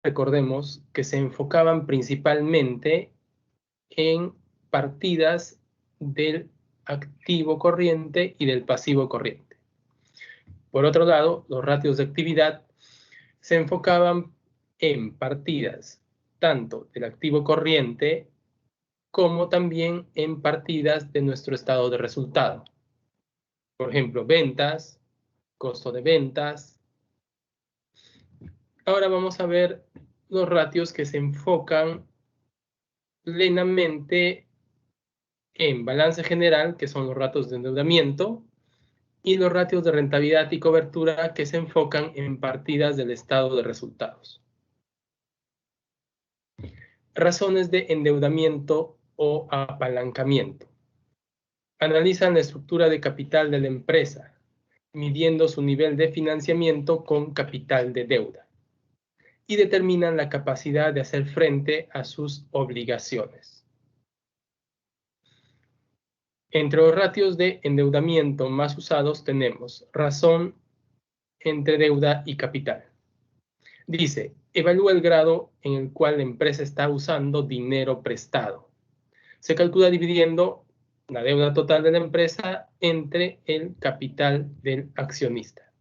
recordemos que se enfocaban principalmente en partidas del activo corriente y del pasivo corriente. Por otro lado, los ratios de actividad se enfocaban en partidas tanto del activo corriente como también en partidas de nuestro estado de resultado. Por ejemplo, ventas, costo de ventas. Ahora vamos a ver los ratios que se enfocan plenamente en balance general, que son los ratios de endeudamiento, y los ratios de rentabilidad y cobertura, que se enfocan en partidas del estado de resultados. Razones de endeudamiento o apalancamiento. Analizan la estructura de capital de la empresa, midiendo su nivel de financiamiento con capital de deuda, y determinan la capacidad de hacer frente a sus obligaciones. Entre los ratios de endeudamiento más usados tenemos razón entre deuda y capital. Dice, evalúa el grado en el cual la empresa está usando dinero prestado. Se calcula dividiendo la deuda total de la empresa entre el capital del accionista.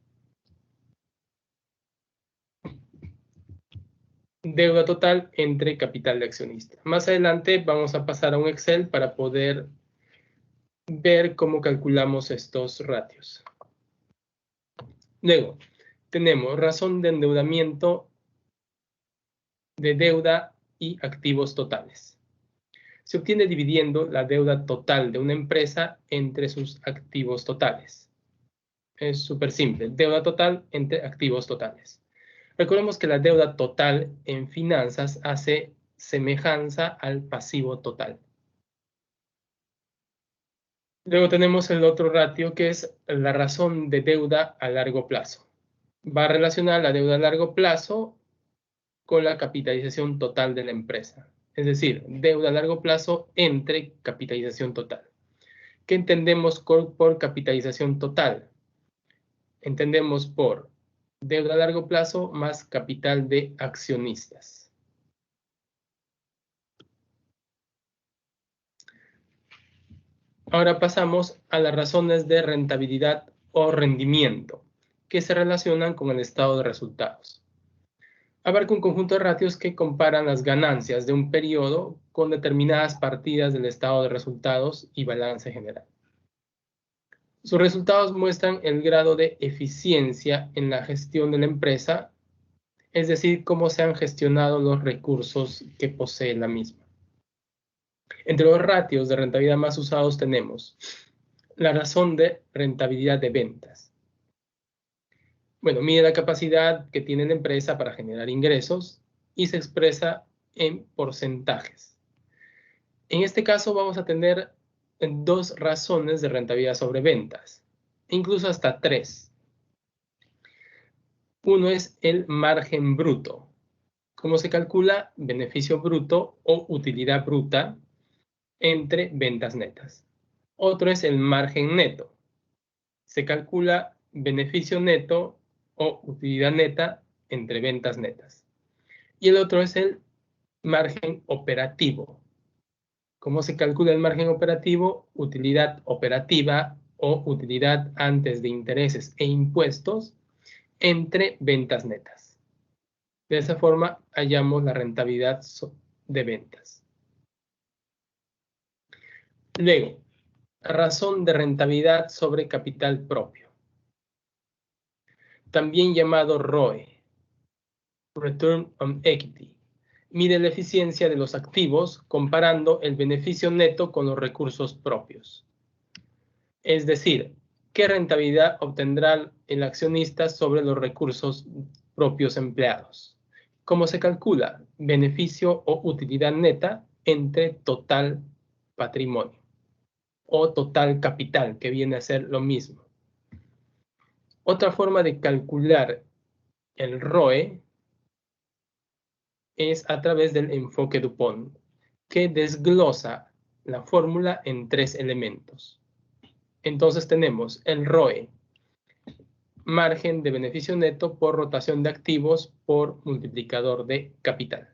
Deuda total entre capital de accionista. Más adelante vamos a pasar a un Excel para poder ver cómo calculamos estos ratios. Luego, tenemos razón de endeudamiento de deuda y activos totales. Se obtiene dividiendo la deuda total de una empresa entre sus activos totales. Es súper simple, deuda total entre activos totales. Recordemos que la deuda total en finanzas hace semejanza al pasivo total. Luego tenemos el otro ratio que es la razón de deuda a largo plazo. Va a relacionar la deuda a largo plazo con la capitalización total de la empresa. Es decir, deuda a largo plazo entre capitalización total. ¿Qué entendemos por capitalización total? Entendemos por deuda a largo plazo más capital de accionistas. Ahora pasamos a las razones de rentabilidad o rendimiento, que se relacionan con el estado de resultados. Abarca un conjunto de ratios que comparan las ganancias de un periodo con determinadas partidas del estado de resultados y balance general. Sus resultados muestran el grado de eficiencia en la gestión de la empresa, es decir, cómo se han gestionado los recursos que posee la misma. Entre los ratios de rentabilidad más usados tenemos la razón de rentabilidad de ventas. Bueno, mide la capacidad que tiene la empresa para generar ingresos y se expresa en porcentajes. En este caso vamos a tener dos razones de rentabilidad sobre ventas, incluso hasta tres. Uno es el margen bruto. ¿Cómo se calcula? Beneficio bruto o utilidad bruta entre ventas netas. Otro es el margen neto. Se calcula beneficio neto o utilidad neta entre ventas netas. Y el otro es el margen operativo. ¿Cómo se calcula el margen operativo? Utilidad operativa o utilidad antes de intereses e impuestos entre ventas netas. De esa forma hallamos la rentabilidad de ventas. Luego, razón de rentabilidad sobre capital propio, también llamado ROE, Return on Equity. Mide la eficiencia de los activos comparando el beneficio neto con los recursos propios. Es decir, ¿qué rentabilidad obtendrá el accionista sobre los recursos propios empleados? ¿Cómo se calcula? Beneficio o utilidad neta entre total patrimonio o total capital, que viene a ser lo mismo. Otra forma de calcular el ROE es a través del enfoque DuPont, que desglosa la fórmula en tres elementos. Entonces tenemos el ROE margen de beneficio neto por rotación de activos por multiplicador de capital.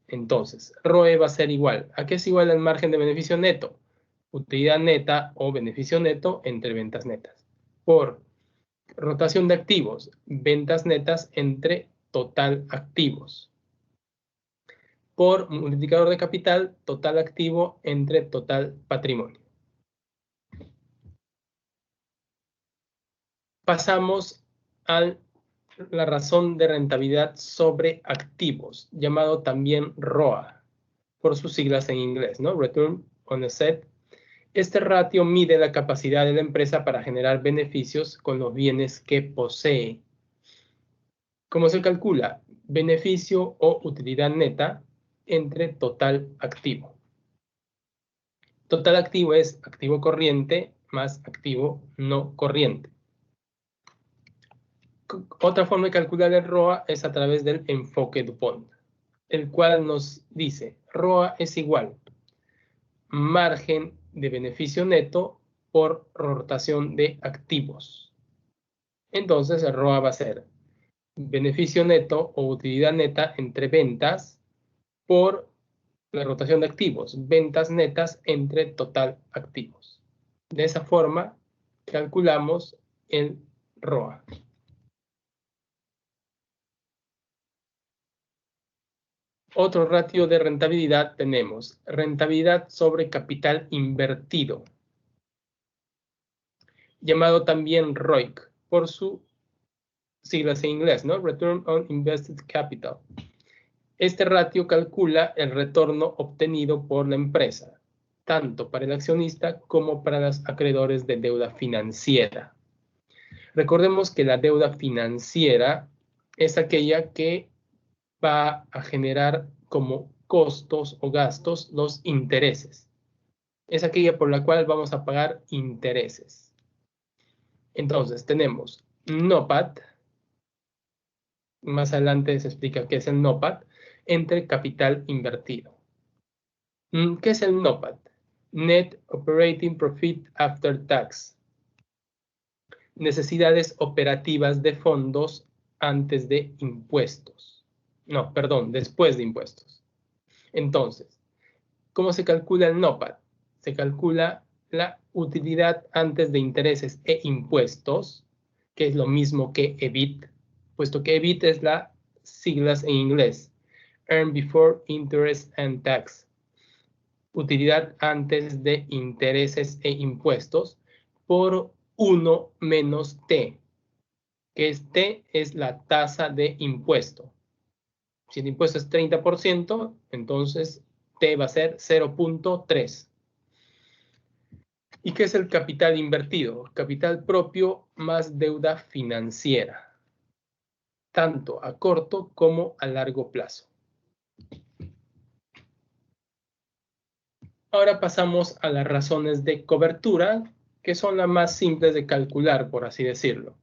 Entonces, ROE va a ser igual. ¿A qué es igual el margen de beneficio neto? Utilidad neta o beneficio neto entre ventas netas. Por rotación de activos, ventas netas entre total activos. Por multiplicador de capital, total activo entre total patrimonio. Pasamos a la razón de rentabilidad sobre activos, llamado también ROA, por sus siglas en inglés, ¿no? Return on Asset. Este ratio mide la capacidad de la empresa para generar beneficios con los bienes que posee. ¿Cómo se calcula? Beneficio o utilidad neta entre total activo. Total activo es activo corriente más activo no corriente. Otra forma de calcular el ROA es a través del enfoque DuPont, el cual nos dice ROA es igual margen de beneficio neto por rotación de activos. Entonces el ROA va a ser beneficio neto o utilidad neta entre ventas por la rotación de activos, ventas netas entre total activos. De esa forma calculamos el ROA. Otro ratio de rentabilidad tenemos rentabilidad sobre capital invertido, llamado también ROIC, por su siglas en inglés, ¿no? Return on Invested Capital. Este ratio calcula el retorno obtenido por la empresa, tanto para el accionista como para los acreedores de deuda financiera. Recordemos que la deuda financiera es aquella que va a generar como costos o gastos los intereses. Es aquella por la cual vamos a pagar intereses. Entonces tenemos NOPAT, más adelante se explica qué es el NOPAT, entre capital invertido. ¿Qué es el NOPAT? Net Operating Profit After Tax. Necesidades operativas de fondos antes de impuestos. No, perdón, después de impuestos. Entonces, ¿cómo se calcula el NOPAT? Se calcula la utilidad antes de intereses e impuestos, que es lo mismo que EBIT, puesto que EBIT es las siglas en inglés, Earn Before Interest and Tax. Utilidad antes de intereses e impuestos por 1 menos T, que es T es la tasa de impuesto. Si el impuesto es 30%, entonces T va a ser 0.3. ¿Y qué es el capital invertido? Capital propio más deuda financiera, tanto a corto como a largo plazo. Ahora pasamos a las razones de cobertura, que son las más simples de calcular, por así decirlo.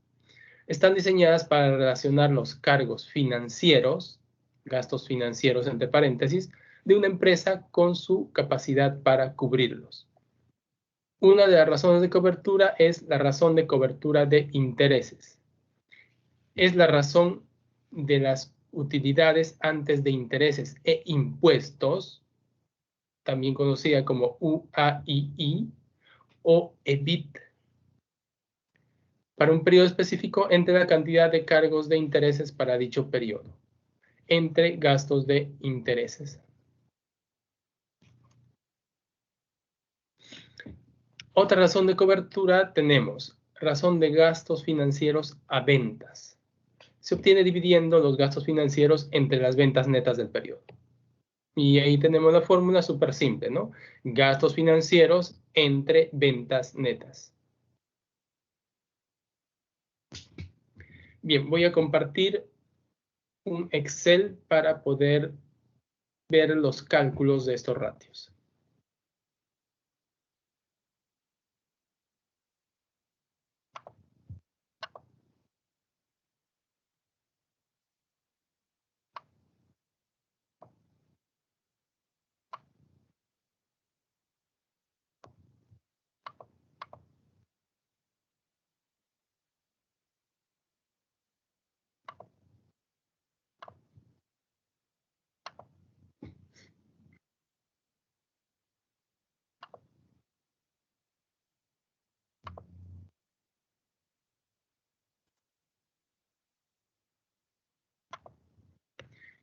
Están diseñadas para relacionar los cargos financieros, gastos financieros entre paréntesis, de una empresa con su capacidad para cubrirlos. Una de las razones de cobertura es la razón de cobertura de intereses. Es la razón de las utilidades antes de intereses e impuestos, también conocida como UAII o EBIT, para un periodo específico entre la cantidad de cargos de intereses para dicho periodo, entre gastos de intereses. Otra razón de cobertura tenemos razón de gastos financieros a ventas. Se obtiene dividiendo los gastos financieros entre las ventas netas del periodo. Y ahí tenemos la fórmula súper simple, ¿no? Gastos financieros entre ventas netas. Bien, voy a compartir un Excel para poder ver los cálculos de estos ratios.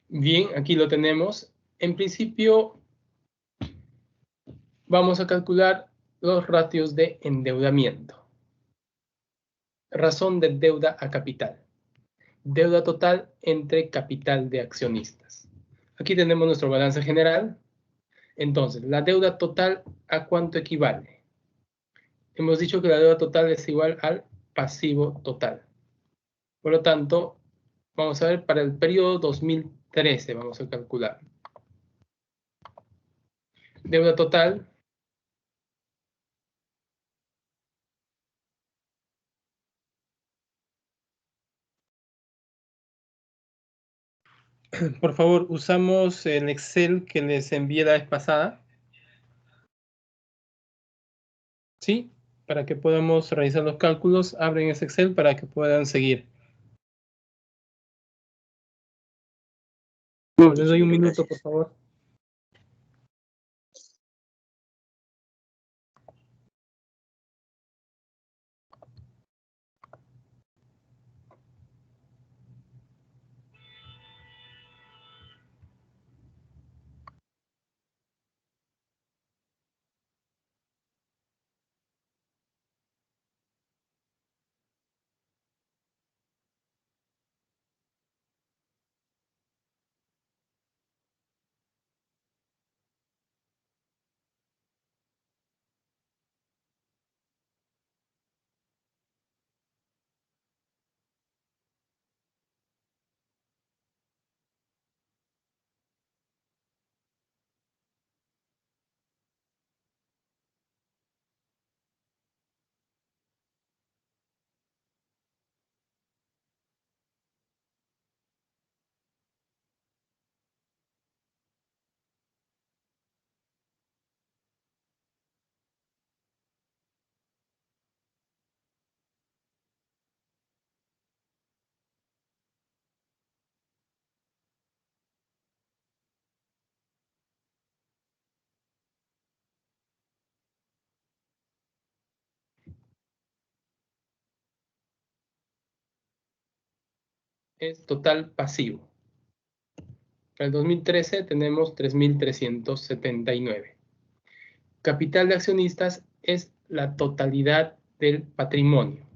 Bien, aquí lo tenemos. En principio, vamos a calcular los ratios de endeudamiento. Razón de deuda a capital. Deuda total entre capital de accionistas. Aquí tenemos nuestro balance general. Entonces, la deuda total, ¿a cuánto equivale? Hemos dicho que la deuda total es igual al pasivo total. Por lo tanto, vamos a ver para el periodo 2013, vamos a calcular. Deuda total. Por favor, usamos el Excel que les envié la vez pasada. ¿Sí? Para que podamos realizar los cálculos, abren ese Excel para que puedan seguir. No, les doy un minuto, por favor. Es total pasivo. Para el 2013 tenemos 3.379. Capital de accionistas es la totalidad del patrimonio.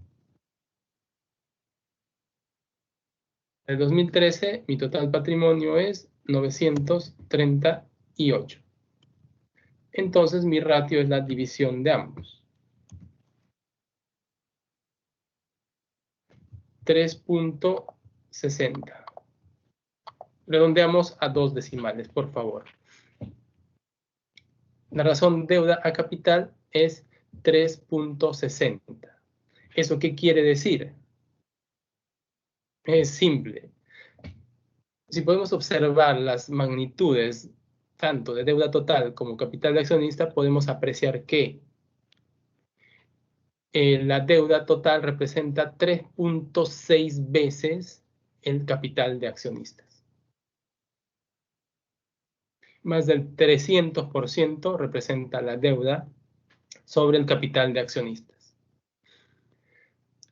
En el 2013 mi total patrimonio es 938. Entonces mi ratio es la división de ambos. 3.60. Redondeamos a 2 decimales, por favor. La razón deuda a capital es 3.60. ¿Eso qué quiere decir? Es simple. Si podemos observar las magnitudes tanto de deuda total como capital de accionista, podemos apreciar que la deuda total representa 3.6 veces el capital de accionistas. Más del 300% representa la deuda sobre el capital de accionistas.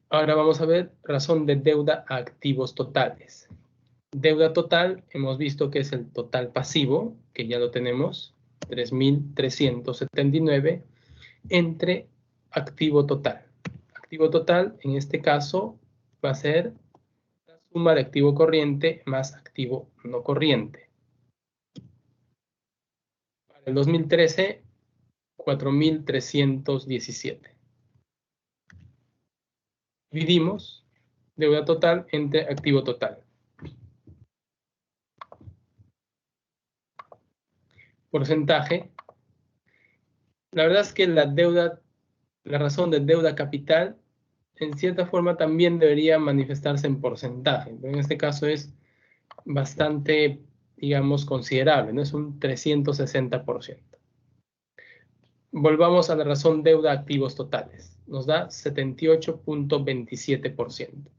Ahora vamos a ver razón de deuda a activos totales. Deuda total, hemos visto que es el total pasivo, que ya lo tenemos, 3.379, entre activo total. Activo total, en este caso, va a ser la suma de activo corriente más activo no corriente. Para el 2013, 4.317. Dividimos deuda total entre activo total. Porcentaje. La verdad es que la razón de deuda capital, en cierta forma también debería manifestarse en porcentaje, pero en este caso es bastante, digamos, considerable, ¿no? Es un 360%. Volvamos a la razón deuda activos totales. Nos da 78.27%.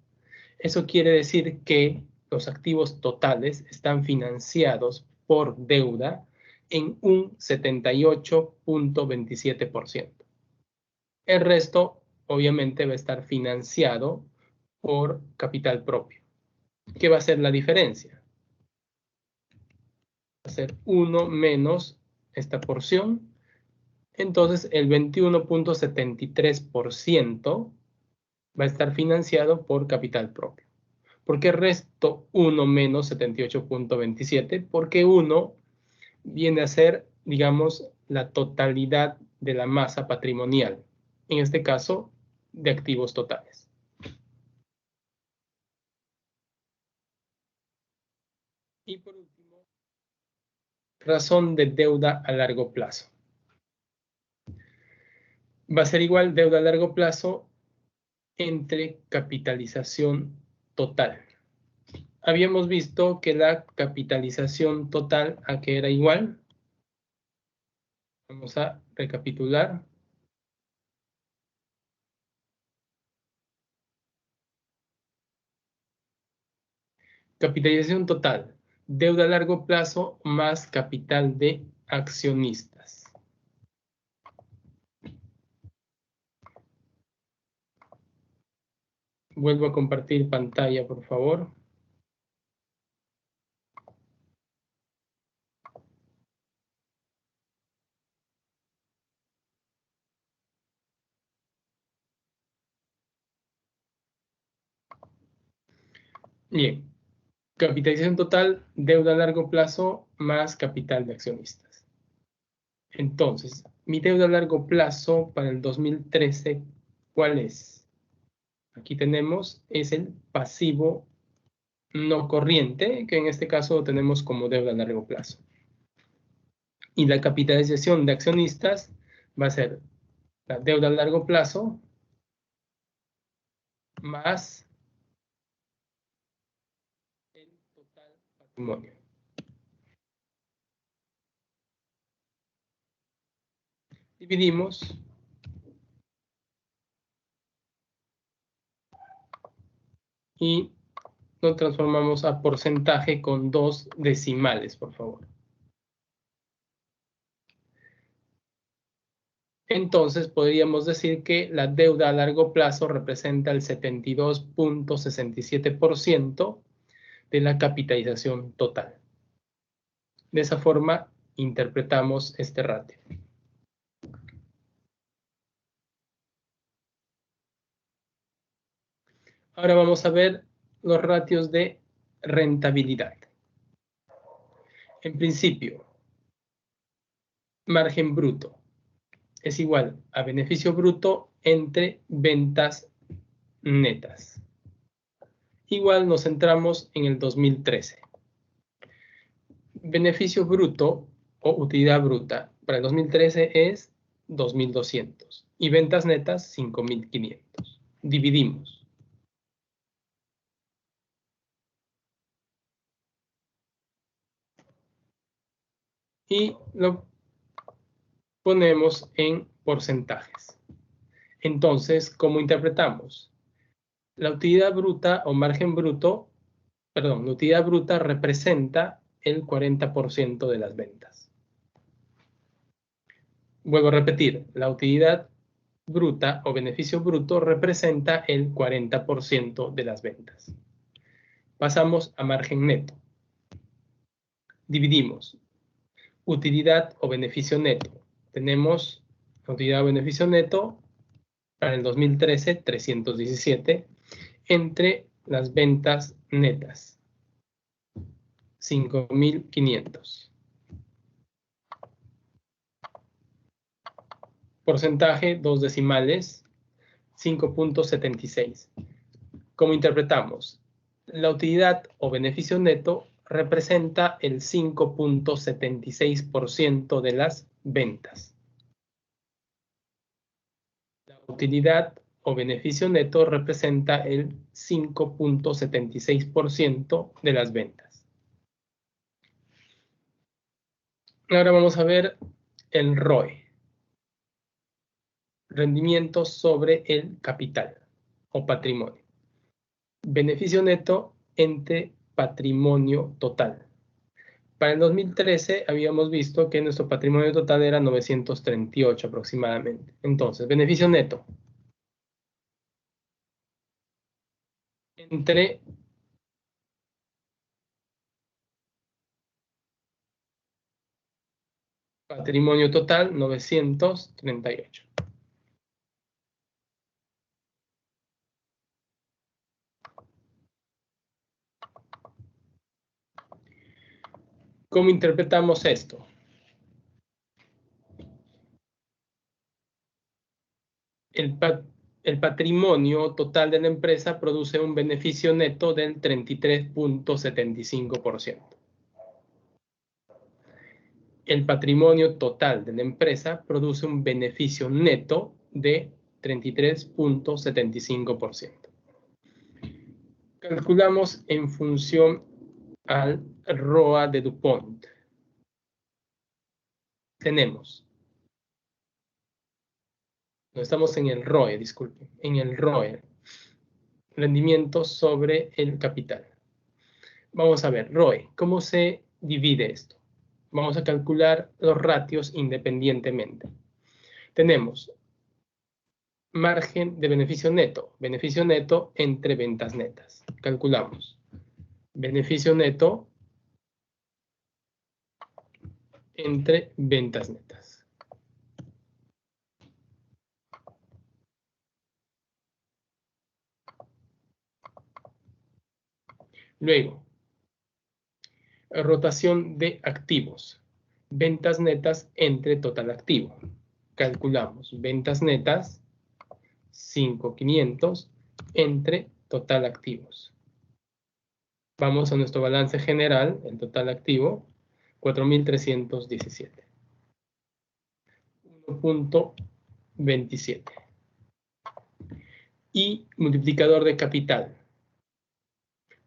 Eso quiere decir que los activos totales están financiados por deuda en un 78.27%. El resto, obviamente, va a estar financiado por capital propio. ¿Qué va a ser la diferencia? a ser 1 menos esta porción. Entonces, el 21.73% va a estar financiado por capital propio. ¿Por qué resto 1 menos 78.27? Porque 1 viene a ser, digamos, la totalidad de la masa patrimonial. En este caso, de activos totales. Y por último, razón de deuda a largo plazo. Va a ser igual deuda a largo plazo entre capitalización total. Habíamos visto que la capitalización total, ¿a qué era igual? Vamos a recapitular. Capitalización total, deuda a largo plazo más capital de accionistas. Vuelvo a compartir pantalla, por favor. Bien, capitalización total, deuda a largo plazo más capital de accionistas. Entonces, mi deuda a largo plazo para el 2013, ¿cuál es? Aquí tenemos, es el pasivo no corriente, que en este caso tenemos como deuda a largo plazo. Y la capitalización de accionistas va a ser la deuda a largo plazo más el total patrimonio. Dividimos y lo transformamos a porcentaje con 2 decimales, por favor. Entonces, podríamos decir que la deuda a largo plazo representa el 72.67% de la capitalización total. De esa forma, interpretamos este ratio. Ahora vamos a ver los ratios de rentabilidad. En principio, margen bruto es igual a beneficio bruto entre ventas netas. Igual nos centramos en el 2013. Beneficio bruto o utilidad bruta para el 2013 es 2.200 y ventas netas 5.500. Dividimos. Y lo ponemos en porcentajes. Entonces, ¿cómo interpretamos? La utilidad bruta o margen bruto, perdón, la utilidad bruta representa el 40% de las ventas. Vuelvo a repetir, la utilidad bruta o beneficio bruto representa el 40% de las ventas. Pasamos a margen neto. Dividimos utilidad o beneficio neto. Tenemos utilidad o beneficio neto para el 2013, 317, entre las ventas netas, 5.500. Porcentaje, 2 decimales, 5.76. ¿Cómo interpretamos? La utilidad o beneficio neto representa el 5.76% de las ventas. La utilidad o beneficio neto representa el 5.76% de las ventas. Ahora vamos a ver el ROE. Rendimiento sobre el capital o patrimonio. Beneficio neto entre patrimonio total. Para el 2013 habíamos visto que nuestro patrimonio total era 938 aproximadamente. Entonces, beneficio neto entre Patrimonio total, 938. ¿Cómo interpretamos esto? El patrimonio total de la empresa produce un beneficio neto del 33.75%. El patrimonio total de la empresa produce un beneficio neto de 33.75%. Calculamos en función al ROA de DuPont. Tenemos, no estamos en el ROE, disculpen, en el ROE, rendimiento sobre el capital. Vamos a ver, ROE, ¿cómo se divide esto? Vamos a calcular los ratios independientemente. Tenemos margen de beneficio neto entre ventas netas. Calculamos beneficio neto entre ventas netas. Luego, rotación de activos. Ventas netas entre total activo. Calculamos ventas netas 5.500 entre total activos. Vamos a nuestro balance general, el total activo, 4.317. 1.27. Y multiplicador de capital.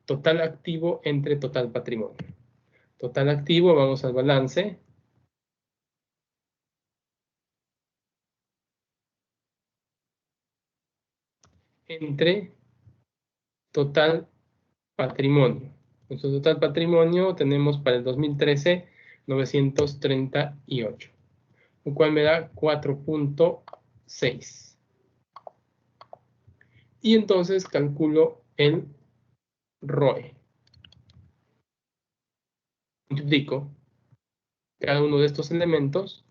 Total activo entre total patrimonio. Total activo, vamos al balance. Entre total patrimonio. Nuestro total patrimonio tenemos para el 2013 938, lo cual me da 4.6. Y entonces calculo el ROE. Multiplico cada uno de estos elementos,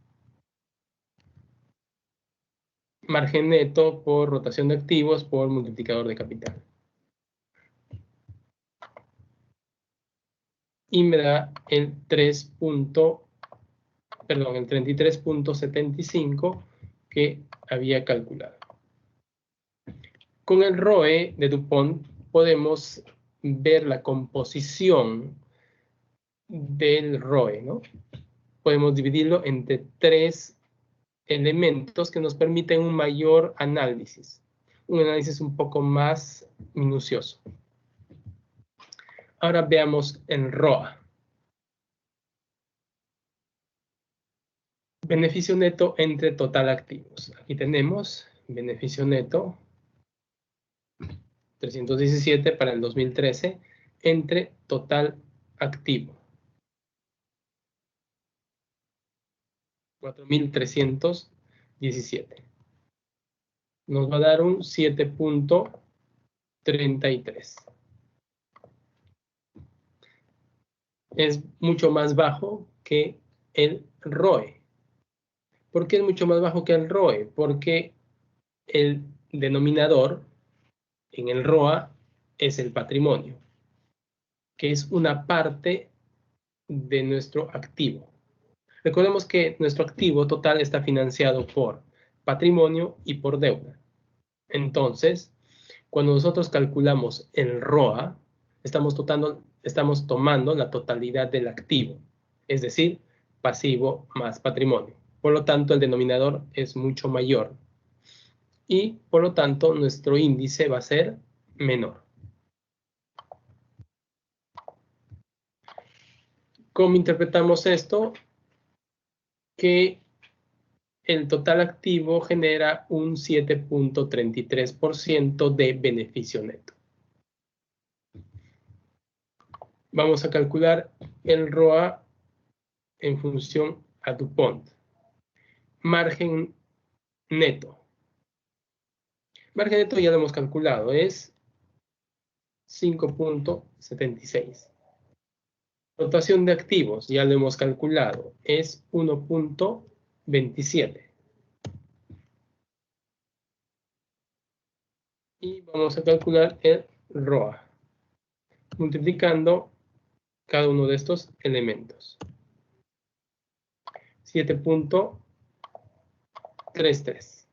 margen neto por rotación de activos por multiplicador de capital. Y me da el 33.75 que había calculado. Con el ROE de DuPont podemos ver la composición del ROE, ¿no? Podemos dividirlo entre 3 elementos que nos permiten un mayor análisis, un análisis un poco más minucioso. Ahora veamos el ROA. Beneficio neto entre total activos. Aquí tenemos beneficio neto 317 para el 2013 entre total activo 4.317. Nos va a dar un 7.33. Es mucho más bajo que el ROE. ¿Por qué es mucho más bajo que el ROE? Porque el denominador en el ROA es el patrimonio, que es una parte de nuestro activo. Recordemos que nuestro activo total está financiado por patrimonio y por deuda. Entonces, cuando nosotros calculamos el ROA, estamos tomando la totalidad del activo, es decir, pasivo más patrimonio. Por lo tanto, el denominador es mucho mayor y, por lo tanto, nuestro índice va a ser menor. ¿Cómo interpretamos esto? Que el total activo genera un 7.33% de beneficio neto. Vamos a calcular el ROA en función a DuPont. Margen neto. Margen neto ya lo hemos calculado, es 5.76. Rotación de activos, ya lo hemos calculado, es 1.27. Y vamos a calcular el ROA, multiplicando cada uno de estos elementos. 7.33.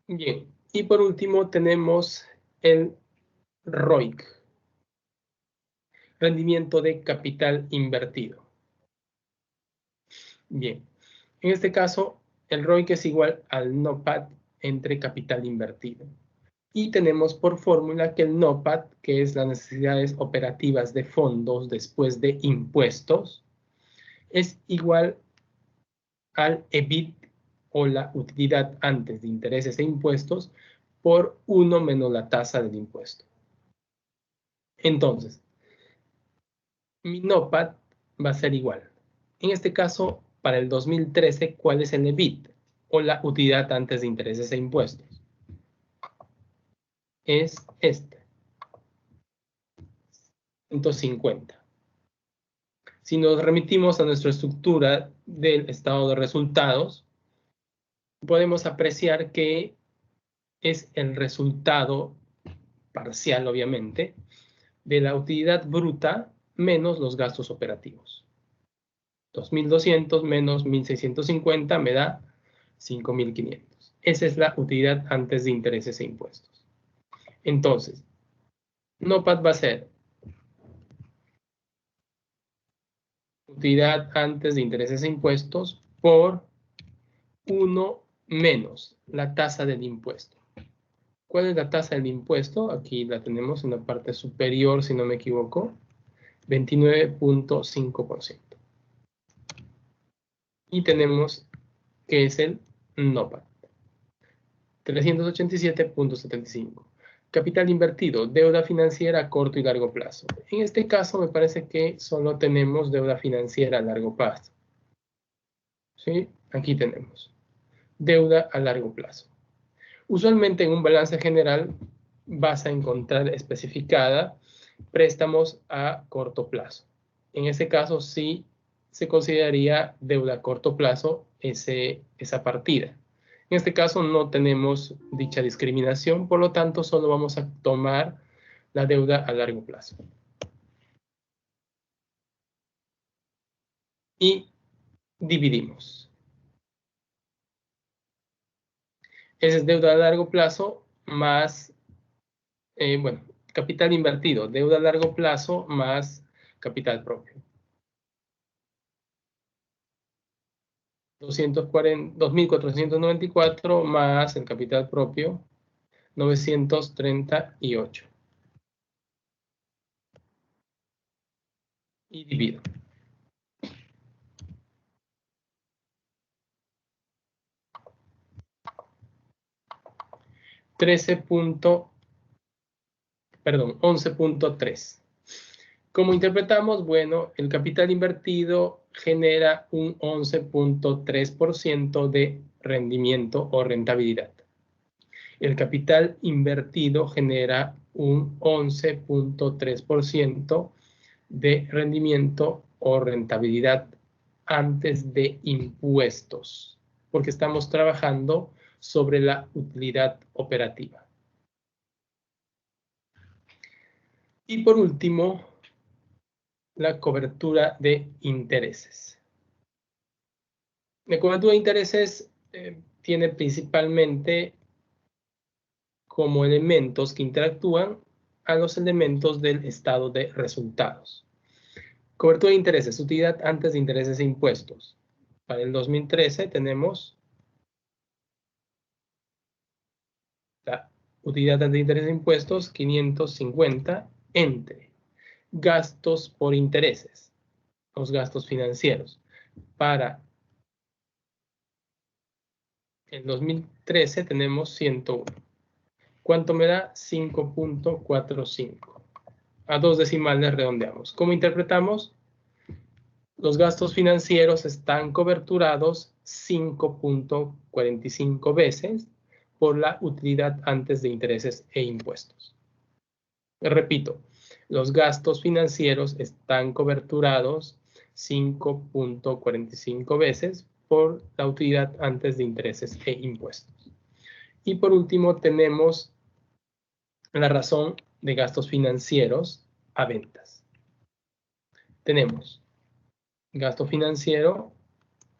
Bien, y por último tenemos el ROIC, rendimiento de capital invertido. Bien, en este caso el ROIC es igual al NOPAT entre capital invertido. Y tenemos por fórmula que el NOPAT, que es las necesidades operativas de fondos después de impuestos, es igual al EBIT o la utilidad antes de intereses e impuestos por 1 menos la tasa del impuesto. Entonces, mi NOPAT va a ser igual. En este caso, para el 2013, ¿cuál es el EBIT o la utilidad antes de intereses e impuestos? Es este, 150. Si nos remitimos a nuestra estructura del estado de resultados, podemos apreciar que es el resultado parcial, obviamente, de la utilidad bruta menos los gastos operativos. 2.200 menos 1.650 me da 5.500. Esa es la utilidad antes de intereses e impuestos. Entonces, NOPAT va a ser utilidad antes de intereses e impuestos por 1 menos la tasa del impuesto. ¿Cuál es la tasa del impuesto? Aquí la tenemos en la parte superior, si no me equivoco, 29.5%. Y tenemos que es el NOPAT, 387.75. Capital invertido, deuda financiera a corto y largo plazo. En este caso me parece que solo tenemos deuda financiera a largo plazo. ¿Sí? Aquí tenemos deuda a largo plazo. Usualmente en un balance general vas a encontrar especificada préstamos a corto plazo. En este caso sí se consideraría deuda a corto plazo esa partida. En este caso no tenemos dicha discriminación, por lo tanto solo vamos a tomar la deuda a largo plazo. Y dividimos. Esa es deuda a largo plazo más, bueno, capital invertido, deuda a largo plazo más capital propio. 2.494 más el capital propio, 938. Y divido. 11.3. ¿Cómo interpretamos? Bueno, el capital invertido genera un 11.3% de rendimiento o rentabilidad. El capital invertido genera un 11.3% de rendimiento o rentabilidad antes de impuestos, porque estamos trabajando sobre la utilidad operativa. Y por último, la cobertura de intereses. La cobertura de intereses tiene principalmente como elementos que interactúan a los elementos del estado de resultados. Cobertura de intereses, utilidad antes de intereses e impuestos. Para el 2013 tenemos la utilidad antes de intereses e impuestos 550 entre gastos por intereses, los gastos financieros. Para el 2013 tenemos 101. ¿Cuánto me da? 5.45. A 2 decimales redondeamos. ¿Cómo interpretamos? Los gastos financieros están coberturados 5.45 veces por la utilidad antes de intereses e impuestos. Repito, los gastos financieros están coberturados 5.45 veces por la utilidad antes de intereses e impuestos. Y por último tenemos la razón de gastos financieros a ventas. Tenemos gasto financiero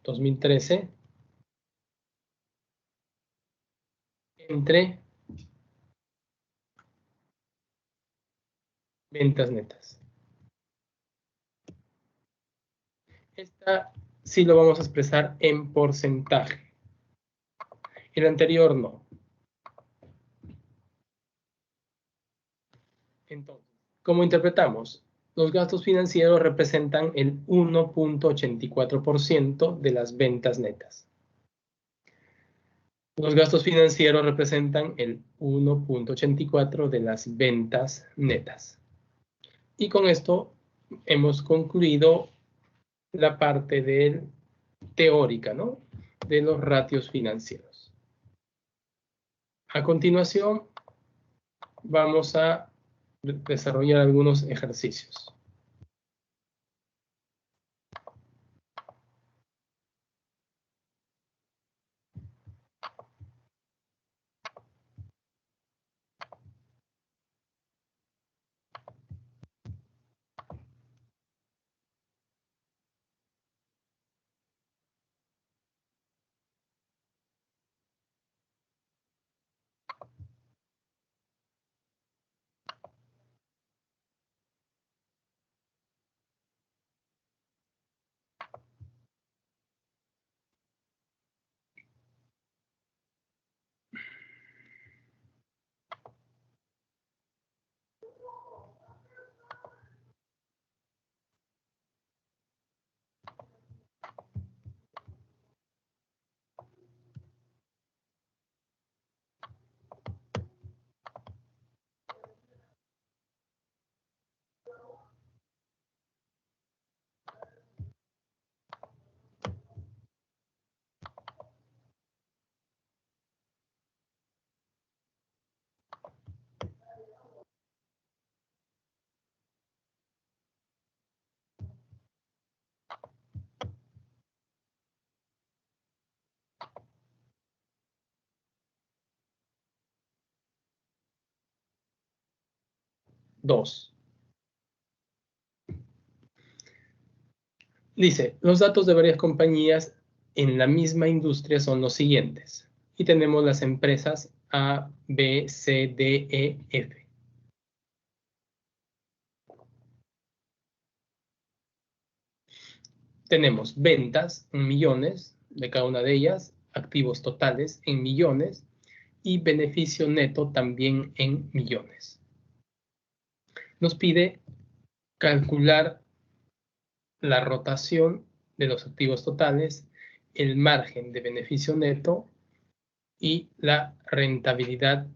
2013 entre ventas netas. Esta sí lo vamos a expresar en porcentaje. El anterior no. Entonces, ¿cómo interpretamos? Los gastos financieros representan el 1.84% de las ventas netas. Los gastos financieros representan el 1.84% de las ventas netas. Y con esto hemos concluido la parte teórica, ¿no?, de los ratios financieros. A continuación, vamos a desarrollar algunos ejercicios. Dos. Dice, los datos de varias compañías en la misma industria son los siguientes. Y tenemos las empresas A, B, C, D, E, F. Tenemos ventas en millones de cada una de ellas, activos totales en millones y beneficio neto también en millones. Nos pide calcular la rotación de los activos totales, el margen de beneficio neto y la rentabilidad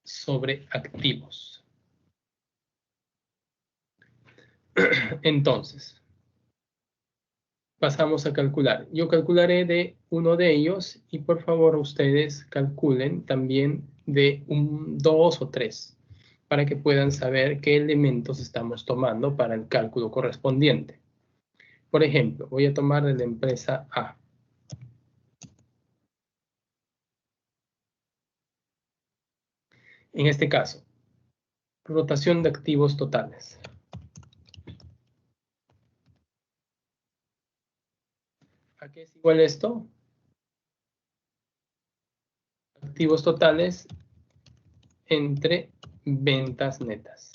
sobre activos. Entonces, pasamos a calcular. Yo calcularé de uno de ellos y por favor ustedes calculen también de dos o tres para que puedan saber qué elementos estamos tomando para el cálculo correspondiente. Por ejemplo, voy a tomar de la empresa A. En este caso, rotación de activos totales. ¿A qué es igual esto? Activos totales entre ventas netas.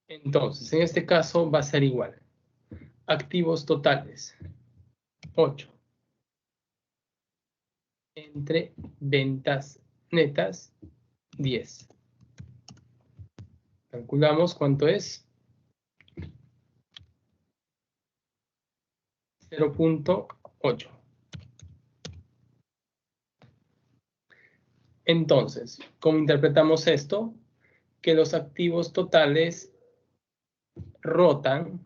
Entonces, en este caso va a ser igual. Activos totales, 8. Entre ventas netas, 10. Calculamos cuánto es. 0.8. Entonces, ¿cómo interpretamos esto? Que los activos totales rotan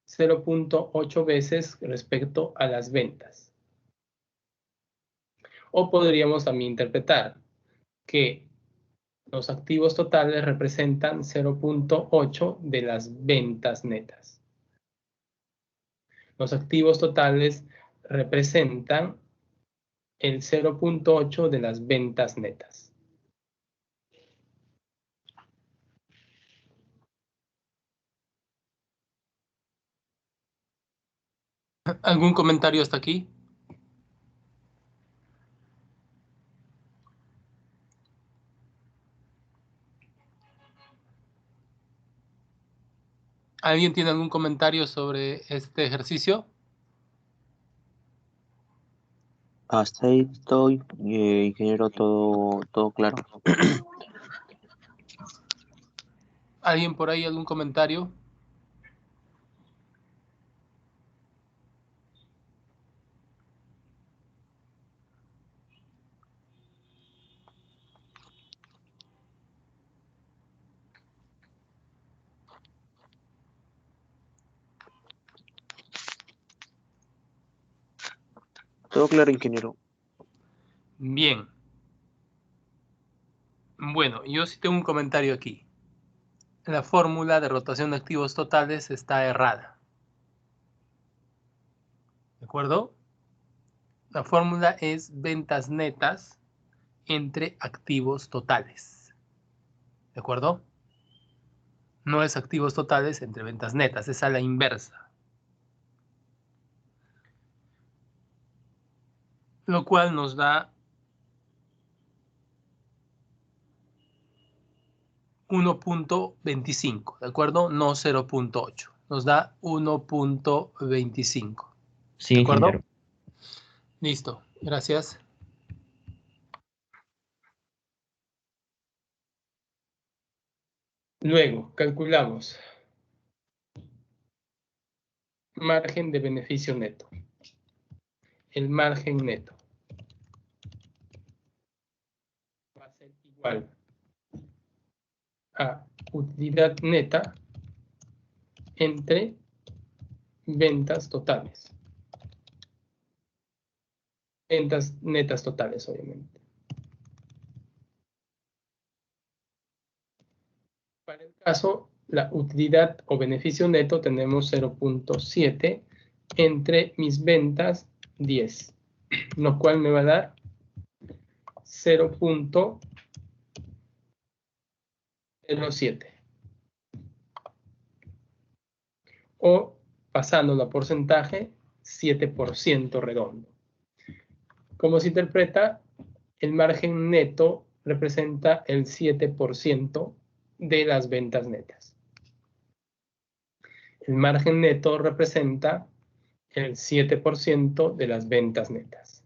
0.8 veces respecto a las ventas. O podríamos también interpretar que los activos totales representan 0.8 de las ventas netas. Los activos totales representan el 0.8 de las ventas netas. ¿Algún comentario hasta aquí? ¿Alguien tiene algún comentario sobre este ejercicio? Hasta ahí estoy, ingeniero, todo claro. ¿Alguien por ahí algún comentario? Todo claro, ingeniero. Bien. Bueno, yo sí tengo un comentario aquí. La fórmula de rotación de activos totales está errada. ¿De acuerdo? La fórmula es ventas netas entre activos totales. ¿De acuerdo? No es activos totales entre ventas netas, es a la inversa. Lo cual nos da 1.25, ¿de acuerdo? No 0.8. Nos da 1.25. Sí, ¿De acuerdo? ingeniero. Listo, gracias. Luego, calculamos margen de beneficio neto. El margen neto va a ser igual a utilidad neta entre ventas totales. Ventas netas totales, obviamente. Para el caso, la utilidad o beneficio neto tenemos 0.7 entre mis ventas 10, lo cual me va a dar 0.07. O, pasándolo a porcentaje, 7% redondo. ¿Cómo se interpreta? El margen neto representa el 7% de las ventas netas. El margen neto representa el 7% de las ventas netas.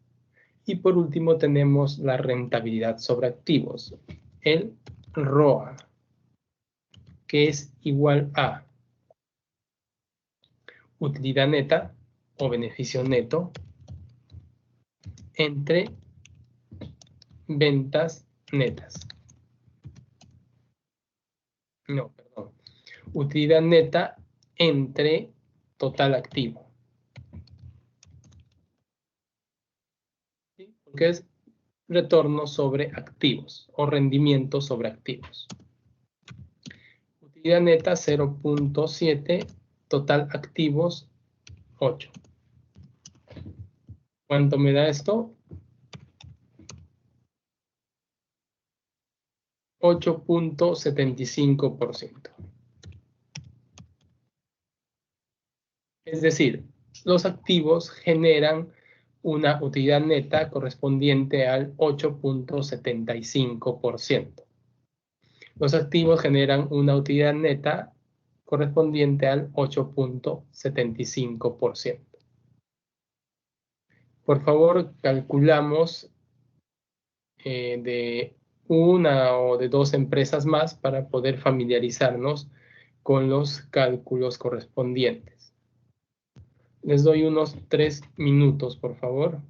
Y por último tenemos la rentabilidad sobre activos, el ROA, que es igual a utilidad neta o beneficio neto entre ventas netas. No, perdón. Utilidad neta entre total activo. ¿Sí? Porque es retorno sobre activos o rendimiento sobre activos. Utilidad neta 0.7, total activos 8. ¿Cuánto me da esto? 8.75%. Es decir, los activos generan una utilidad neta correspondiente al 8.75%. Los activos generan una utilidad neta correspondiente al 8.75%. Por favor, calculamos de una o de dos empresas más para poder familiarizarnos con los cálculos correspondientes. Les doy unos 3 minutos, por favor.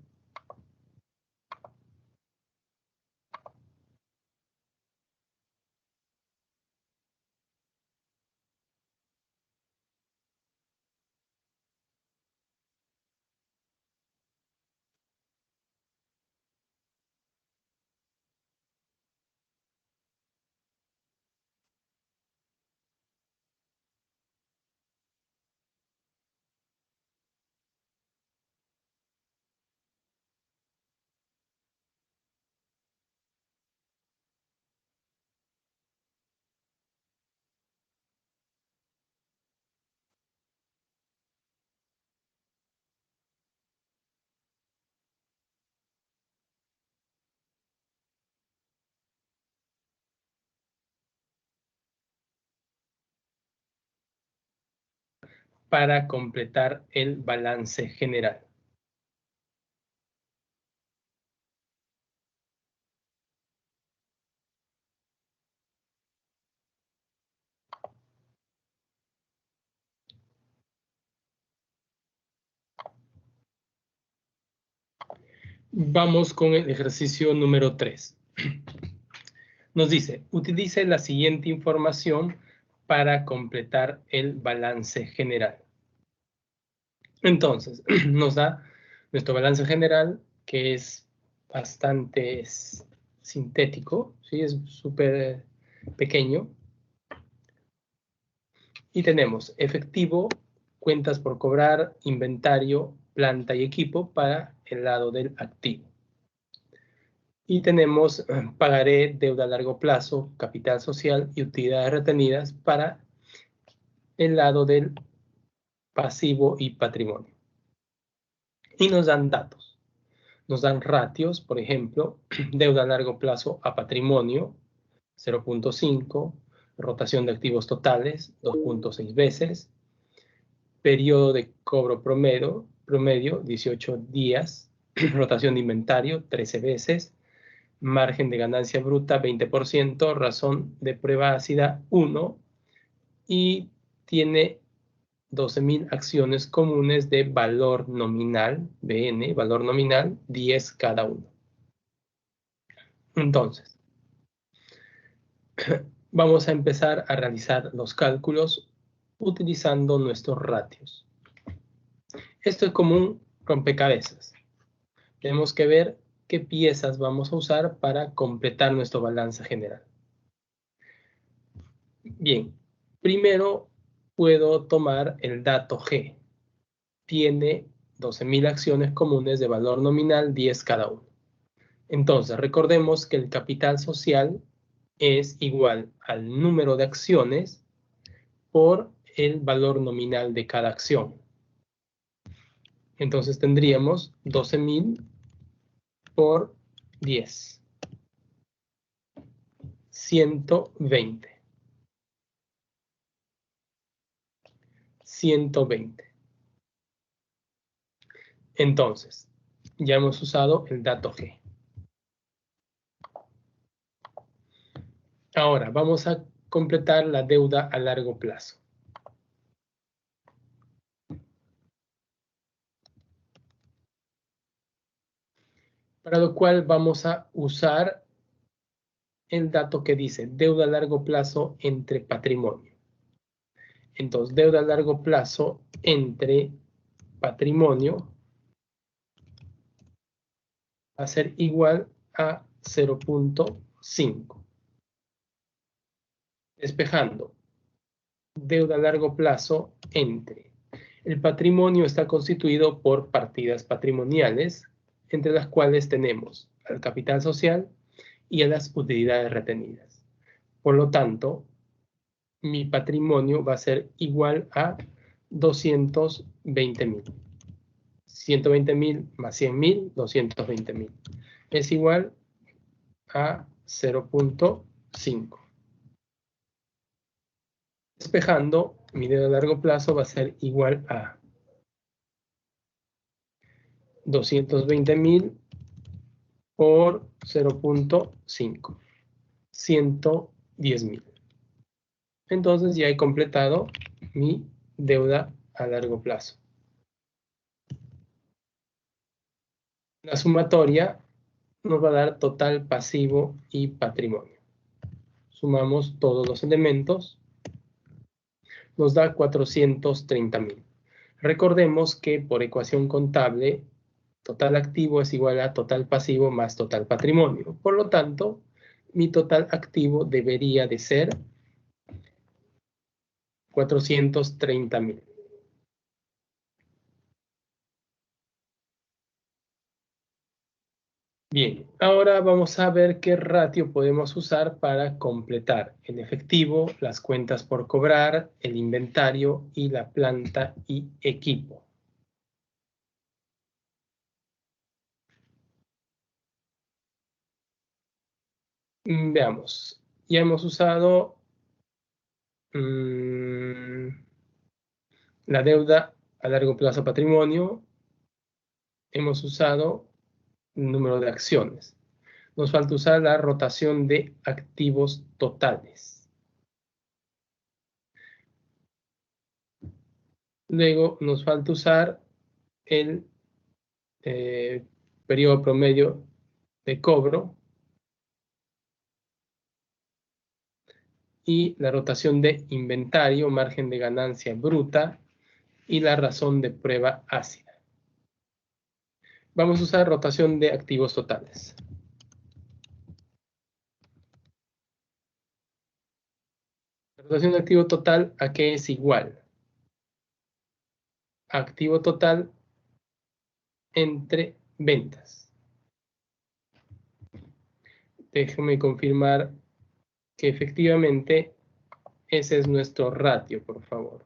para completar el balance general. Vamos con el ejercicio número 3. Nos dice, utilice la siguiente información para completar el balance general. Entonces, nos da nuestro balance general, que es bastante sintético, ¿sí? Es súper pequeño. Y tenemos efectivo, cuentas por cobrar, inventario, planta y equipo para el lado del activo. Y tenemos pagaré, deuda a largo plazo, capital social y utilidades retenidas para el lado del pasivo y patrimonio. Y nos dan datos. Nos dan ratios, por ejemplo, deuda a largo plazo a patrimonio, 0.5, rotación de activos totales, 2.6 veces, periodo de cobro promedio 18 días, rotación de inventario, 13 veces, margen de ganancia bruta 20%, razón de prueba ácida 1 y tiene 12.000 acciones comunes de valor nominal, BN, valor nominal, 10 cada uno. Entonces, vamos a empezar a realizar los cálculos utilizando nuestros ratios. Esto es como un rompecabezas. Tenemos que ver qué piezas vamos a usar para completar nuestro balance general. Bien, primero puedo tomar el dato G. Tiene 12.000 acciones comunes de valor nominal, 10 cada uno. Entonces, recordemos que el capital social es igual al número de acciones por el valor nominal de cada acción. Entonces tendríamos 12.000 por 10. 120. 120. Entonces, ya hemos usado el dato G. Ahora, vamos a completar la deuda a largo plazo. Para lo cual vamos a usar el dato que dice deuda a largo plazo entre patrimonio. Entonces, deuda a largo plazo entre patrimonio va a ser igual a 0.5. Despejando, deuda a largo plazo entre. El patrimonio está constituido por partidas patrimoniales, entre las cuales tenemos al capital social y a las utilidades retenidas. Por lo tanto, mi patrimonio va a ser igual a 220.000. 120.000 más 100.000, 220.000. Es igual a 0.5. Despejando, mi deuda a largo plazo va a ser igual a 220.000 por 0.5. 110.000. Entonces ya he completado mi deuda a largo plazo. La sumatoria nos va a dar total pasivo y patrimonio. Sumamos todos los elementos. Nos da 430.000. Recordemos que por ecuación contable, total activo es igual a total pasivo más total patrimonio. Por lo tanto, mi total activo debería de ser 430.000. Bien, ahora vamos a ver qué ratio podemos usar para completar el efectivo, las cuentas por cobrar, el inventario y la planta y equipo. Veamos, ya hemos usado La deuda a largo plazo patrimonio, hemos usado el número de acciones. Nos falta usar la rotación de activos totales. Luego nos falta usar el periodo promedio de cobro y la rotación de inventario, margen de ganancia bruta y la razón de prueba ácida. Vamos a usar rotación de activos totales. La rotación de activo total, ¿a qué es igual? Activo total entre ventas. Déjame confirmar que efectivamente ese es nuestro ratio, por favor.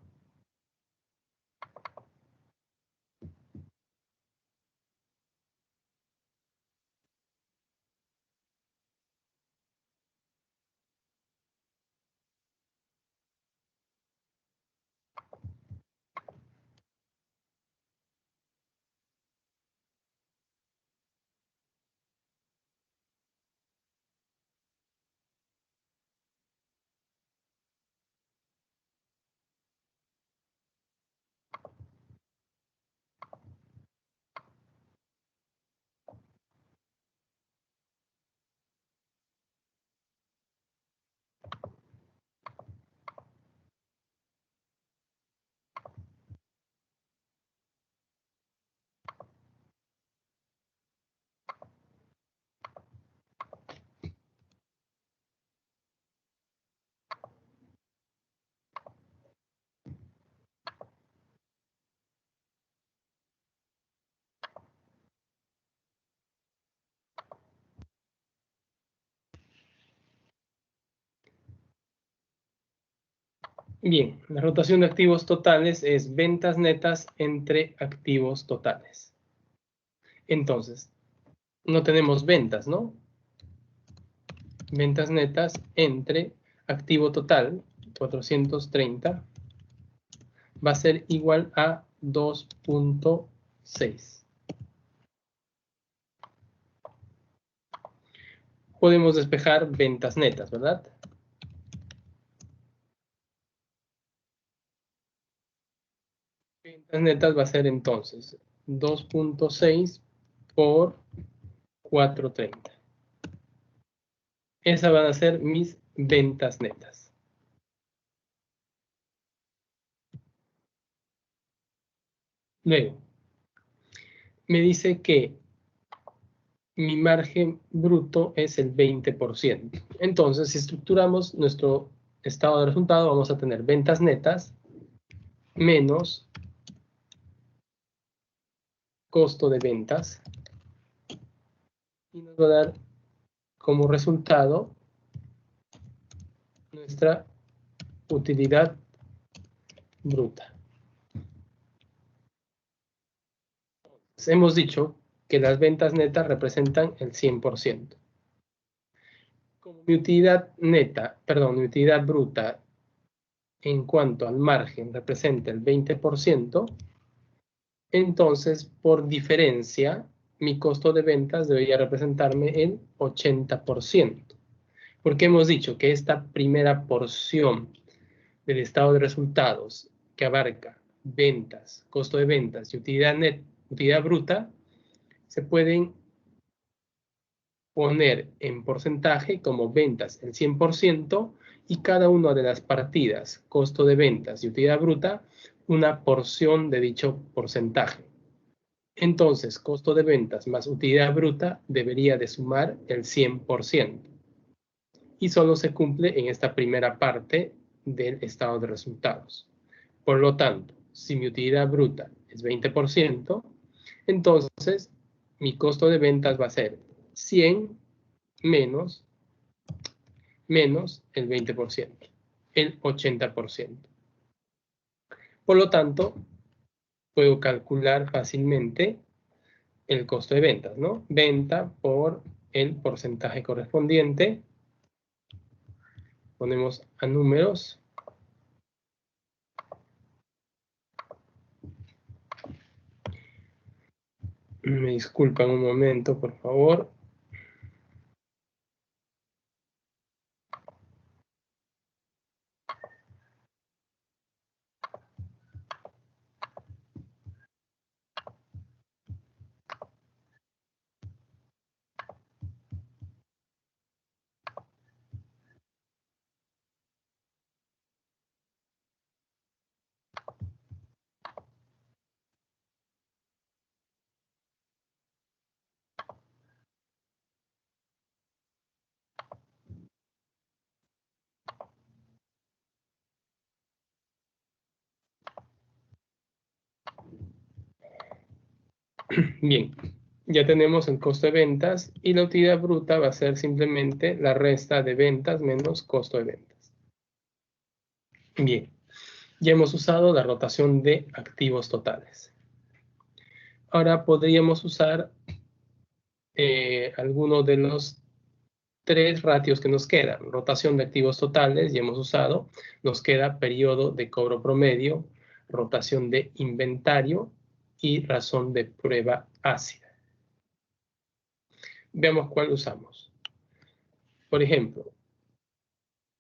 Bien, la rotación de activos totales es ventas netas entre activos totales. Entonces, no tenemos ventas, ¿no? Ventas netas entre activo total, 430, va a ser igual a 2.6. Podemos despejar ventas netas, ¿verdad? Ventas netas va a ser entonces 2.6 por 430. Esas van a ser mis ventas netas. Luego, me dice que mi margen bruto es el 20%. Entonces, si estructuramos nuestro estado de resultado, vamos a tener ventas netas menos costo de ventas. Y nos va a dar como resultado nuestra utilidad bruta. Entonces, hemos dicho que las ventas netas representan el 100%. Como mi utilidad neta, perdón, mi utilidad bruta en cuanto al margen representa el 20%, entonces por diferencia mi costo de ventas debería representarme el 80%. Porque hemos dicho que esta primera porción del estado de resultados que abarca ventas, costo de ventas y utilidad bruta, se pueden poner en porcentaje como ventas el 100% y cada una de las partidas, costo de ventas y utilidad bruta, una porción de dicho porcentaje. Entonces, costo de ventas más utilidad bruta debería de sumar el 100%. Y solo se cumple en esta primera parte del estado de resultados. Por lo tanto, si mi utilidad bruta es 20%, entonces mi costo de ventas va a ser 100 menos el 20%, el 80%. Por lo tanto, puedo calcular fácilmente el costo de ventas, ¿no? Venta por el porcentaje correspondiente. Ponemos a números. Me disculpan un momento, por favor. Bien, ya tenemos el costo de ventas y la utilidad bruta va a ser simplemente la resta de ventas menos costo de ventas. Bien, ya hemos usado la rotación de activos totales. Ahora podríamos usar alguno de los 3 ratios que nos quedan. Rotación de activos totales, ya hemos usado. Nos queda periodo de cobro promedio, rotación de inventario y razón de prueba ácida. Veamos cuál usamos. Por ejemplo,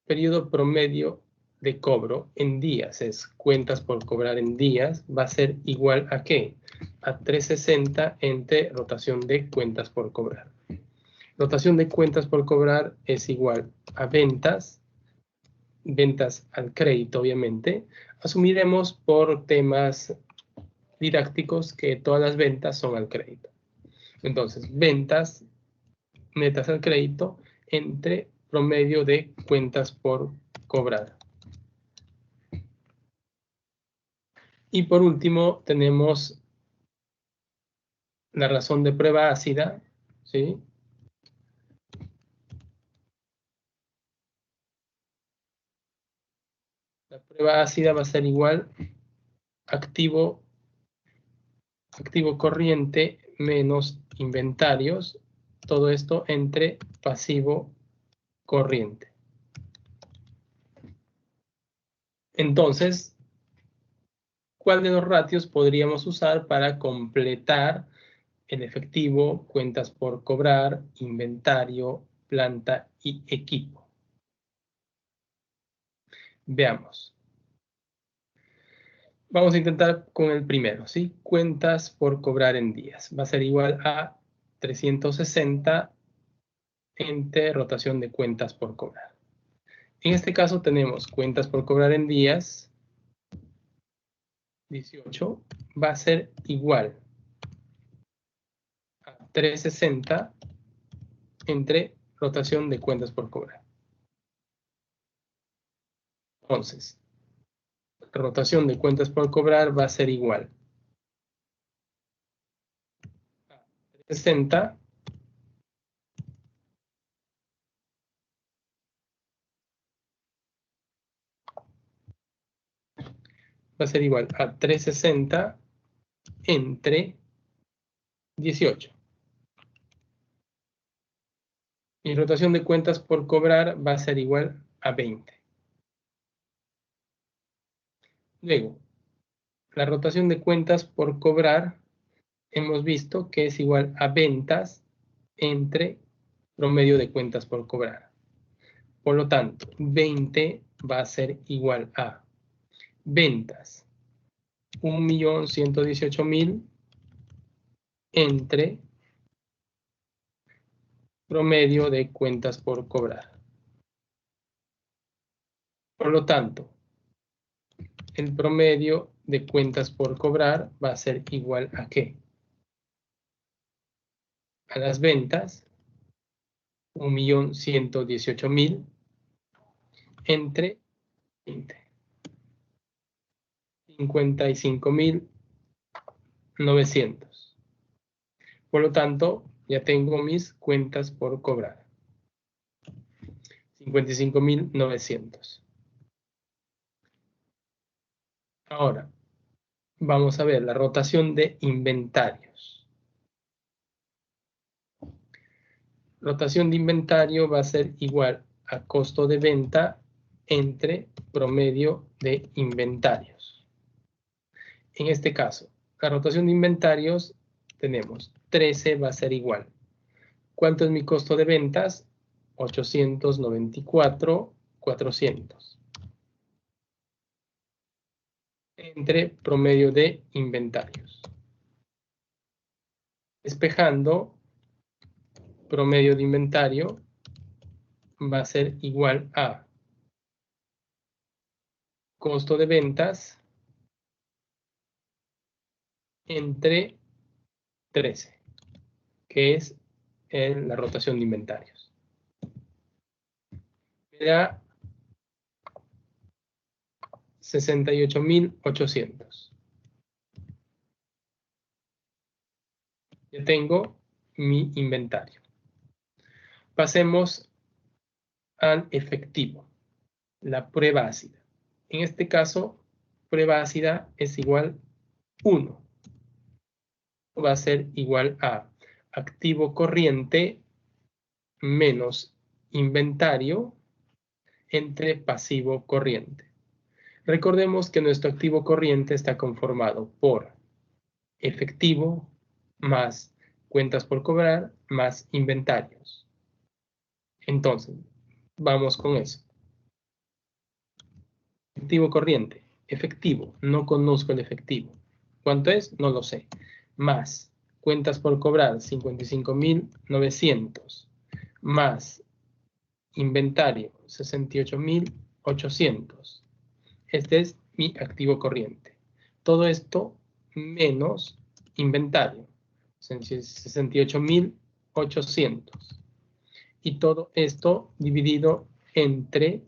periodo promedio de cobro en días, es cuentas por cobrar en días, va a ser igual a ¿qué? A 360 entre rotación de cuentas por cobrar. Rotación de cuentas por cobrar es igual a ventas al crédito, obviamente. Asumiremos por temas didácticos que todas las ventas son al crédito. Entonces, ventas netas al crédito entre promedio de cuentas por cobrar. Y por último, tenemos la razón de prueba ácida, ¿sí? La prueba ácida va a ser igual activo corriente menos inventarios, todo esto entre pasivo corriente. Entonces, ¿cuál de los ratios podríamos usar para completar el efectivo, cuentas por cobrar, inventario, planta y equipo? Veamos. Vamos a intentar con el primero, ¿sí? Cuentas por cobrar en días. Va a ser igual a 360 entre rotación de cuentas por cobrar. En este caso tenemos cuentas por cobrar en días, 18, va a ser igual a 360 entre rotación de cuentas por cobrar. Entonces, rotación de cuentas por cobrar va a ser igual a 360 va a ser igual a 360 entre 18. Y rotación de cuentas por cobrar va a ser igual a 20. Luego, la rotación de cuentas por cobrar hemos visto que es igual a ventas entre promedio de cuentas por cobrar. Por lo tanto, 20 va a ser igual a ventas 1.118.000 entre promedio de cuentas por cobrar. Por lo tanto, el promedio de cuentas por cobrar va a ser igual a ¿qué? A las ventas, 1.118.000 entre 20. 55.900. Por lo tanto, ya tengo mis cuentas por cobrar. 55.900. Ahora, vamos a ver la rotación de inventarios. Rotación de inventario va a ser igual a costo de venta entre promedio de inventarios. En este caso, la rotación de inventarios tenemos 13 va a ser igual. ¿Cuánto es mi costo de ventas? 894,400. Entre promedio de inventarios. Despejando, promedio de inventario va a ser igual a costo de ventas entre 13, que es la rotación de inventarios. Me da 68,800. Ya tengo mi inventario. Pasemos al efectivo, la prueba ácida. En este caso, prueba ácida es igual 1. Va a ser igual a activo corriente menos inventario entre pasivo corriente. Recordemos que nuestro activo corriente está conformado por efectivo más cuentas por cobrar más inventarios. Entonces, vamos con eso. Efectivo corriente, efectivo, no conozco el efectivo. ¿Cuánto es? No lo sé. Más cuentas por cobrar, 55,900. Más inventario, 68,800. Este es mi activo corriente. Todo esto menos inventario, 68,800. Y todo esto dividido entre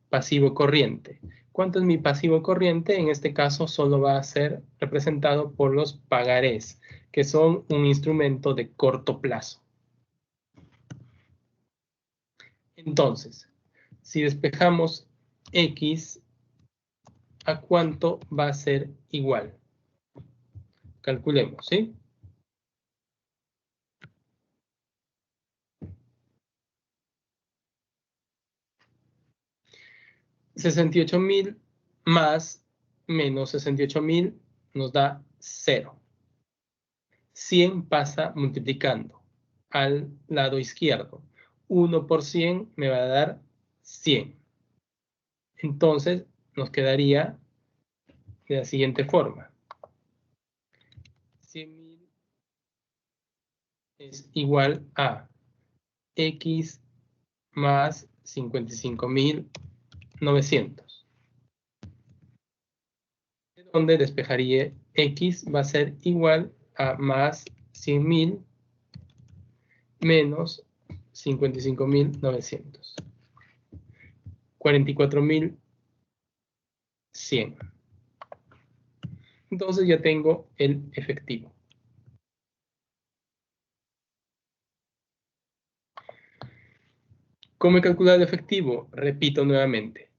pasivo corriente. ¿Cuánto es mi pasivo corriente? En este caso solo va a ser representado por los pagarés, que son un instrumento de corto plazo. Entonces, si despejamos X, ¿a cuánto va a ser igual? Calculemos, ¿sí? $68,000 más menos 68,000 nos da 0. 100 pasa multiplicando al lado izquierdo. 1 por 100 me va a dar 100. Entonces, nos quedaría de la siguiente forma. 100,000 es igual a X más 55,900. Donde despejaría X va a ser igual a más 100,000 menos 55,900. 44,100. Entonces ya tengo el efectivo. ¿Cómo he calculado el efectivo? Repito nuevamente.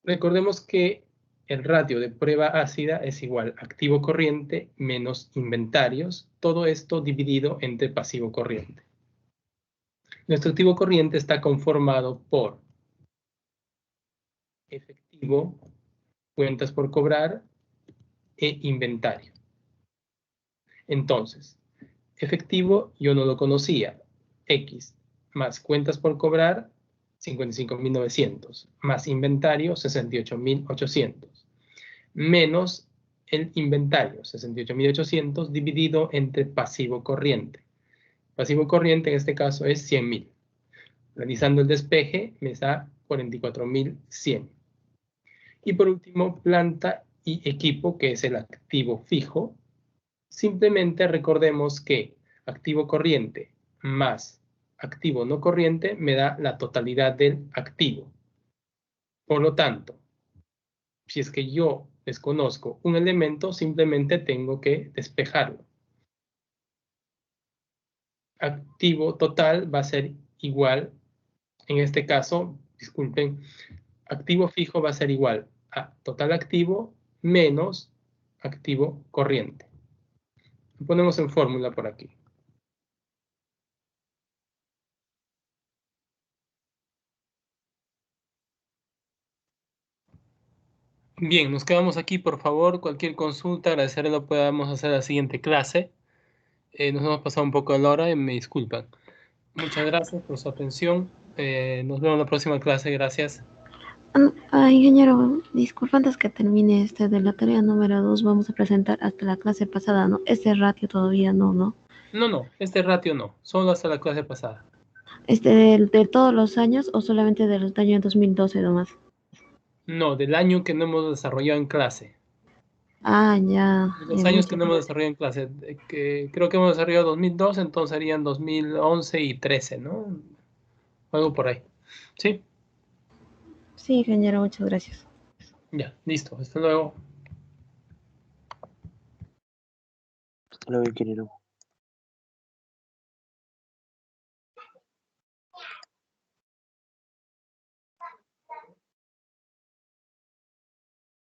Recordemos que el ratio de prueba ácida es igual a activo corriente menos inventarios. Todo esto dividido entre pasivo corriente. Nuestro activo corriente está conformado por efectivo, cuentas por cobrar e inventario. Entonces, efectivo yo no lo conocía. X más cuentas por cobrar, 55,900. Más inventario, 68,800. Menos el inventario, 68,800, dividido entre pasivo corriente. Pasivo corriente en este caso es 100,000. Realizando el despeje me da 44,100. Y por último, planta y equipo, que es el activo fijo. Simplemente recordemos que activo corriente más activo no corriente me da la totalidad del activo. Por lo tanto, si es que yo desconozco un elemento, simplemente tengo que despejarlo. Activo total va a ser igual, en este caso, disculpen, activo fijo va a ser igual a total activo menos activo corriente. Lo ponemos en fórmula por aquí. Bien, nos quedamos aquí, por favor. Cualquier consulta, agradecerle lo podamos hacer en la siguiente clase. Nos hemos pasado un poco de la hora y me disculpan. Muchas gracias por su atención. Nos vemos en la próxima clase. Gracias. Ingeniero, disculpa, antes que termine de la tarea número 2, vamos a presentar hasta la clase pasada, ¿no? Este ratio todavía no, ¿no? No, este ratio no, solo hasta la clase pasada. ¿De todos los años o solamente de los años 2012 nomás? No, del año que no hemos desarrollado en clase. Ya. De los años que no hemos desarrollado en clase, que creo que hemos desarrollado 2012, entonces serían 2011 y 13, ¿no? Algo por ahí. ¿Sí? Sí, ingeniero, muchas gracias. Ya, listo. Hasta luego. Hasta luego, ingeniero.